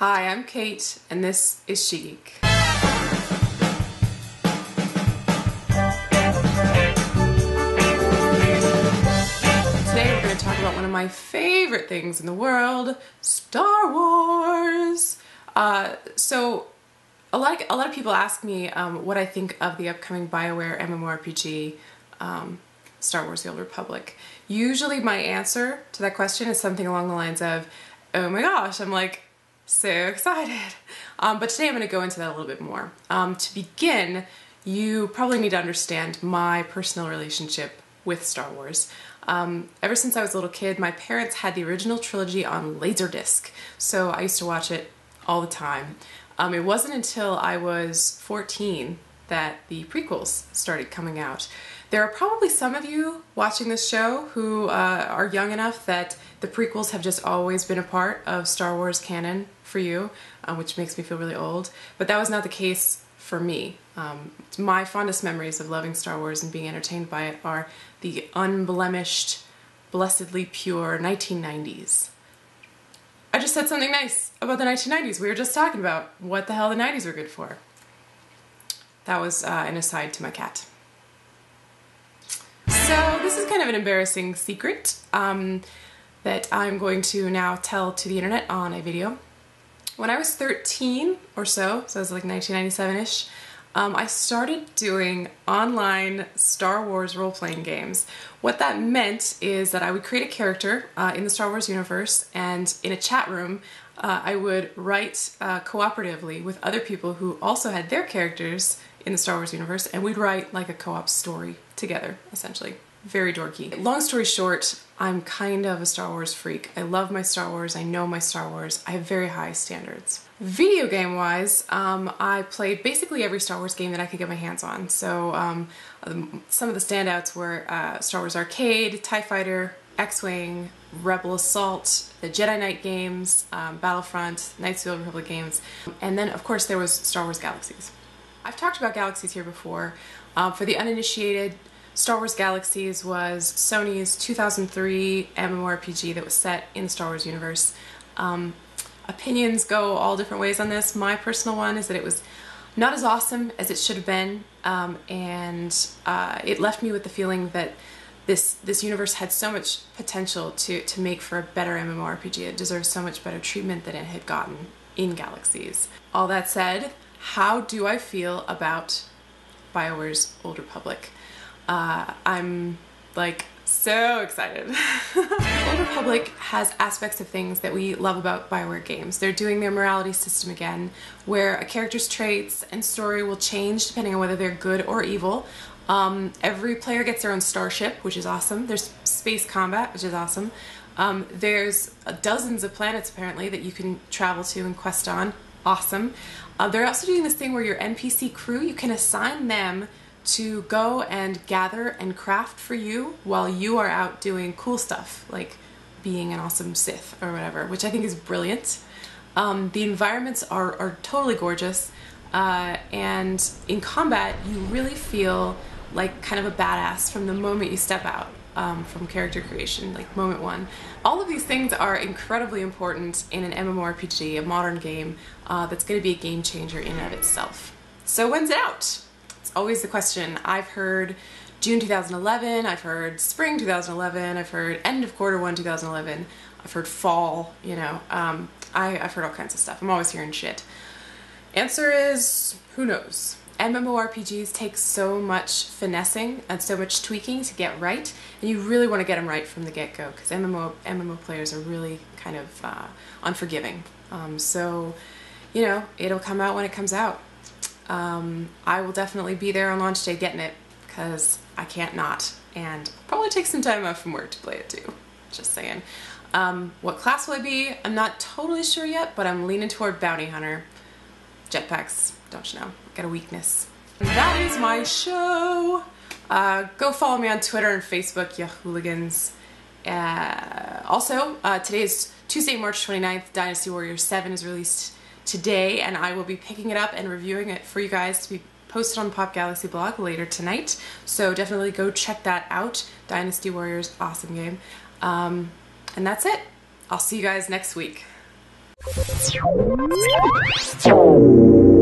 Hi, I'm Kate, and this is She Geek. Today we're going to talk about one of my favorite things in the world, Star Wars. So a lot of people ask me what I think of the upcoming BioWare MMORPG, Star Wars: The Old Republic. Usually my answer to that question is something along the lines of, oh my gosh, I'm like so excited. But today I'm going to go into that a little bit more. To begin, you probably need to understand my personal relationship with Star Wars. Ever since I was a little kid, my parents had the original trilogy on Laserdisc, so I used to watch it all the time. It wasn't until I was 14 that the prequels started coming out. There are probably some of you watching this show who are young enough that the prequels have just always been a part of Star Wars canon for you, which makes me feel really old. But that was not the case for me. My fondest memories of loving Star Wars and being entertained by it are the unblemished, blessedly pure 1990s. I just said something nice about the 1990s. We were just talking about what the hell the 90s were good for. That was an aside to my cat. So this is kind of an embarrassing secret that I'm going to now tell to the internet on a video. When I was 13 or so it was like 1997-ish, I started doing online Star Wars role-playing games. What that meant is that I would create a character in the Star Wars universe, and in a chat room I would write cooperatively with other people who also had their characters in the Star Wars universe, and we'd write like a co-op story together, essentially. Very dorky. Long story short, I'm kind of a Star Wars freak. I love my Star Wars, I know my Star Wars, I have very high standards. Video game wise, I played basically every Star Wars game that I could get my hands on. So some of the standouts were Star Wars Arcade, TIE Fighter, X-Wing, Rebel Assault, the Jedi Knight games, Battlefront, Knights of the Old Republic games, and then of course there was Star Wars Galaxies. I've talked about Galaxies here before. For the uninitiated, Star Wars Galaxies was Sony's 2003 MMORPG that was set in the Star Wars universe. Opinions go all different ways on this. My personal one is that it was not as awesome as it should have been, and it left me with the feeling that this universe had so much potential to make for a better MMORPG. It deserves so much better treatment than it had gotten in Galaxies. All that said, how do I feel about BioWare's Old Republic? I'm like so excited. Old Republic has aspects of things that we love about BioWare games. They're doing their morality system again, where a character's traits and story will change depending on whether they're good or evil. Every player gets their own starship, which is awesome. There's space combat, which is awesome. There's dozens of planets apparently that you can travel to and quest on. Awesome. They're also doing this thing where your NPC crew, you can assign them to go and gather and craft for you while you are out doing cool stuff, like being an awesome Sith or whatever, which I think is brilliant. The environments are totally gorgeous, and in combat you really feel like kind of a badass from the moment you step out from character creation, like moment one. All of these things are incredibly important in an MMORPG, a modern game that's going to be a game changer in and of itself. So when's it out? It's always the question. I've heard June 2011, I've heard spring 2011, I've heard end of quarter one 2011, I've heard fall, you know, I've heard all kinds of stuff. I'm always hearing shit. Answer is, who knows? MMORPGs take so much finessing and so much tweaking to get right, and you really want to get them right from the get-go, because MMO players are really kind of unforgiving. So, you know, it'll come out when it comes out. I will definitely be there on launch day getting it, because I can't not, and probably take some time off from work to play it too. Just saying. What class will I be? I'm not totally sure yet, but I'm leaning toward Bounty Hunter. Jetpacks, don't you know, got a weakness. And that is my show. Go follow me on Twitter and Facebook, you hooligans. Also, today is Tuesday, March 29th. Dynasty Warriors 7 is released today, and I will be picking it up and reviewing it for you guys to be posted on the Pop Galaxy blog later tonight. So definitely go check that out. Dynasty Warriors, awesome game. And that's it. I'll see you guys next week. you.